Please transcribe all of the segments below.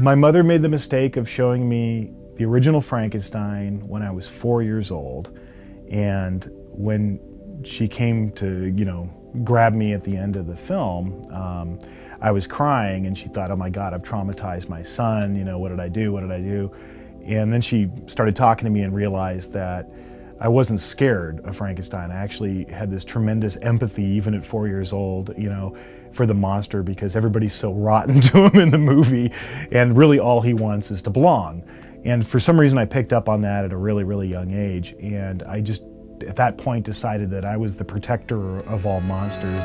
My mother made the mistake of showing me the original Frankenstein when I was 4 years old. And when she came to, grab me at the end of the film, I was crying, and she thought, oh my God, I've traumatized my son, what did I do, what did I do? And then she started talking to me and realized that I wasn't scared of Frankenstein. I actually had this tremendous empathy, even at 4 years old, for the monster, because everybody's so rotten to him in the movie, and really all he wants is to belong. And for some reason I picked up on that at a really, really young age, and I just, at that point, decided that I was the protector of all monsters.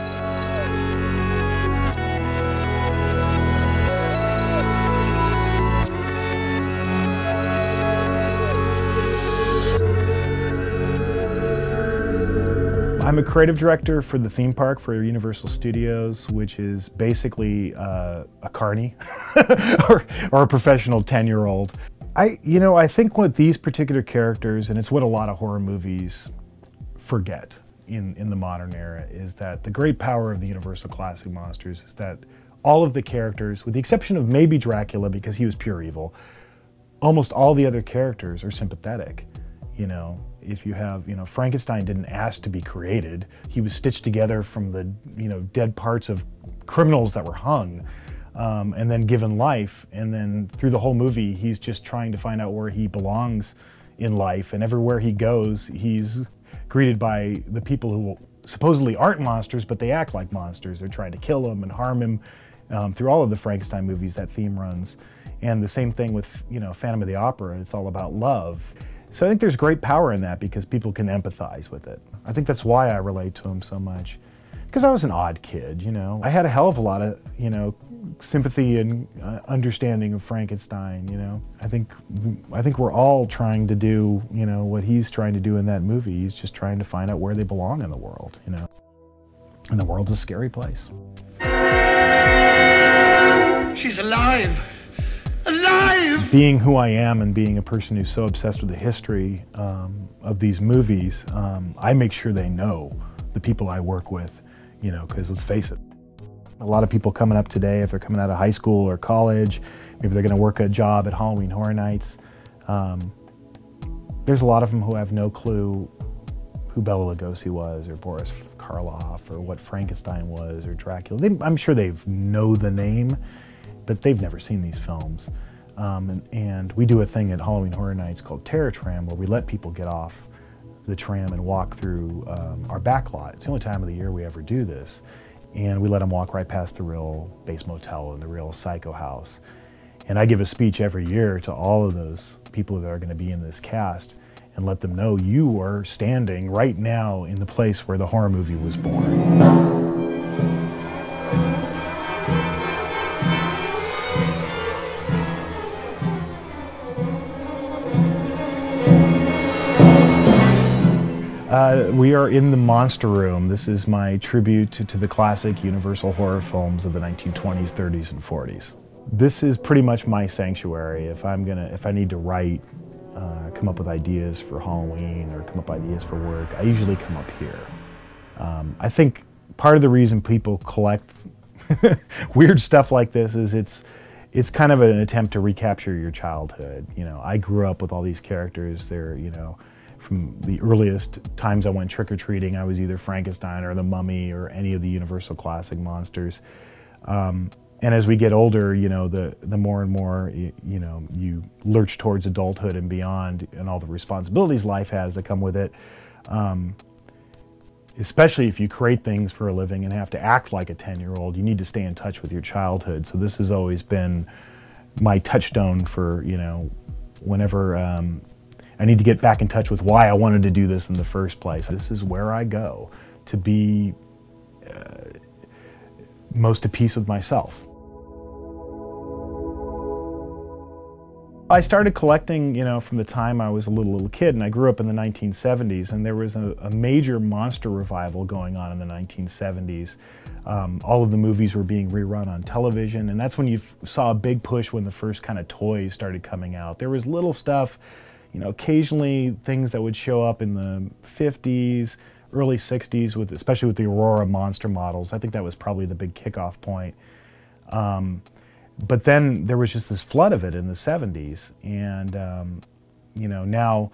I'm a creative director for the theme park for Universal Studios, which is basically a carny or a professional 10-year-old. I think what these particular characters, and it's what a lot of horror movies forget in the modern era, is that the great power of the Universal Classic Monsters is that all of the characters, with the exception of maybe Dracula because he was pure evil, almost all the other characters are sympathetic. If you have, Frankenstein didn't ask to be created. He was stitched together from the, dead parts of criminals that were hung, and then given life. And then through the whole movie, he's just trying to find out where he belongs in life. And everywhere he goes, he's greeted by the people who supposedly aren't monsters, but they act like monsters. They're trying to kill him and harm him. Through all of the Frankenstein movies, that theme runs. And the same thing with, Phantom of the Opera. It's all about love. So I think there's great power in that because people can empathize with it. I think that's why I relate to him so much. Because I was an odd kid, I had a hell of a lot of, sympathy and understanding of Frankenstein, I think we're all trying to do, what he's trying to do in that movie. He's just trying to find out where they belong in the world, And the world's a scary place. She's alive! Alive! Being who I am and being a person who's so obsessed with the history of these movies, I make sure they know the people I work with, because let's face it, a lot of people coming up today, if they're coming out of high school or college, maybe they're going to work a job at Halloween Horror Nights, there's a lot of them who have no clue who Bela Lugosi was, or Boris Karloff, or what Frankenstein was, or Dracula. I'm sure they know the name, but they've never seen these films. And we do a thing at Halloween Horror Nights called Terror Tram, where we let people get off the tram and walk through our back lot. It's the only time of the year we ever do this. And we let them walk right past the real Base Motel and the real Psycho House. And I give a speech every year to all of those people that are going to be in this cast and let them know you are standing right now in the place where the horror movie was born. We are in the Monster Room. This is my tribute to the classic Universal horror films of the 1920s, 30s, and 40s. This is pretty much my sanctuary. If I need to write, come up with ideas for Halloween or come up with ideas for work, I usually come up here. I think part of the reason people collect weird stuff like this is it's kind of an attempt to recapture your childhood. I grew up with all these characters. They're, from the earliest times I went trick-or-treating, I was either Frankenstein or the Mummy or any of the Universal Classic monsters. And as we get older, the more and more, you lurch towards adulthood and beyond, and all the responsibilities life has that come with it. Especially if you create things for a living and have to act like a 10-year-old, you need to stay in touch with your childhood. So this has always been my touchstone for, whenever I need to get back in touch with why I wanted to do this in the first place. This is where I go to be most at peace with myself. I started collecting, from the time I was a little kid, and I grew up in the 1970s, and there was a major monster revival going on in the 1970s. All of the movies were being rerun on television, and that's when you saw a big push when the first kind of toys started coming out. There was little stuff, occasionally things that would show up in the 50s, early 60s, especially with the Aurora monster models. I think that was probably the big kickoff point. But then there was just this flood of it in the 70s, and you know, now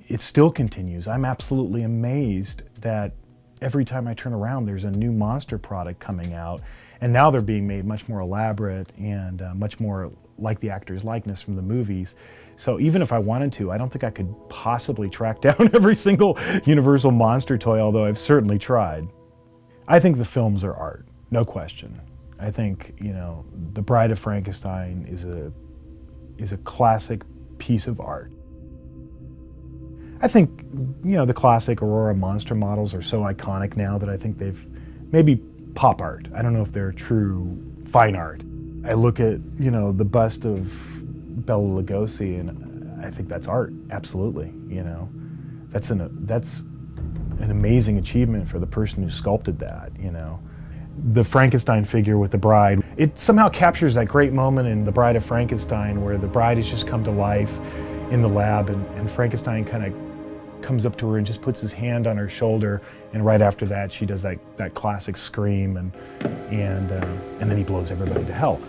it still continues. I'm absolutely amazed that every time I turn around there's a new monster product coming out, and now they're being made much more elaborate and much more like the actor's likeness from the movies. So even if I wanted to, I don't think I could possibly track down every single Universal monster toy, although I've certainly tried. I think the films are art, no question. I think, you know, The Bride of Frankenstein is a classic piece of art. I think, you know, the classic Aurora monster models are so iconic now that I think they've maybe pop art. I don't know if they're true fine art. I look at, you know, the bust of Bela Lugosi, and I think that's art, absolutely. You know, that's an amazing achievement for the person who sculpted that. You know, the Frankenstein figure with the bride, it somehow captures that great moment in The Bride of Frankenstein where the bride has just come to life in the lab, and Frankenstein kind of comes up to her and just puts his hand on her shoulder, and right after that she does that classic scream, and then he blows everybody to hell.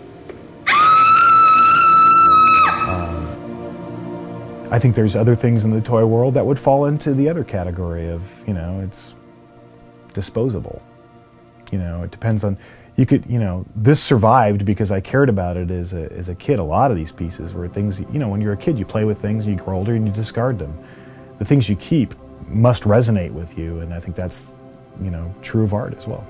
I think there's other things in the toy world that would fall into the other category of, you know, it's disposable. You know, it depends on, you could, you know, this survived because I cared about it as a kid. A lot of these pieces were things, you know, when you're a kid you play with things, you grow older and you discard them. The things you keep must resonate with you, and I think that's, you know, true of art as well.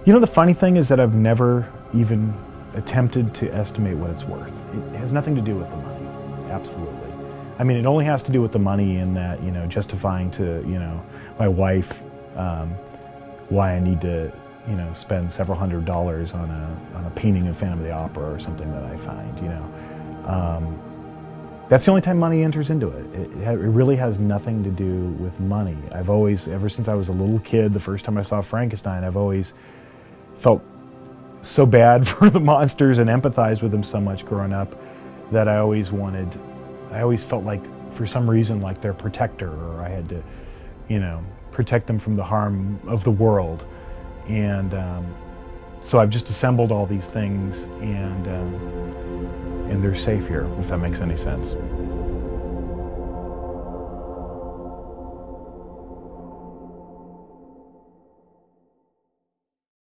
You know, the funny thing is that I've never even attempted to estimate what it's worth. It has nothing to do with the money, absolutely. I mean, it only has to do with the money in that, you know, justifying to, you know, my wife why I need to, you know, spend several $100s on a painting of Phantom of the Opera or something that I find, you know. That's the only time money enters into it. It really has nothing to do with money. I've always, ever since I was a little kid, the first time I saw Frankenstein, I've always felt so bad for the monsters and empathized with them so much growing up that I always felt like, for some reason, like their protector, or I had to, you know, protect them from the harm of the world. And so I've just assembled all these things, and they're safe here, if that makes any sense.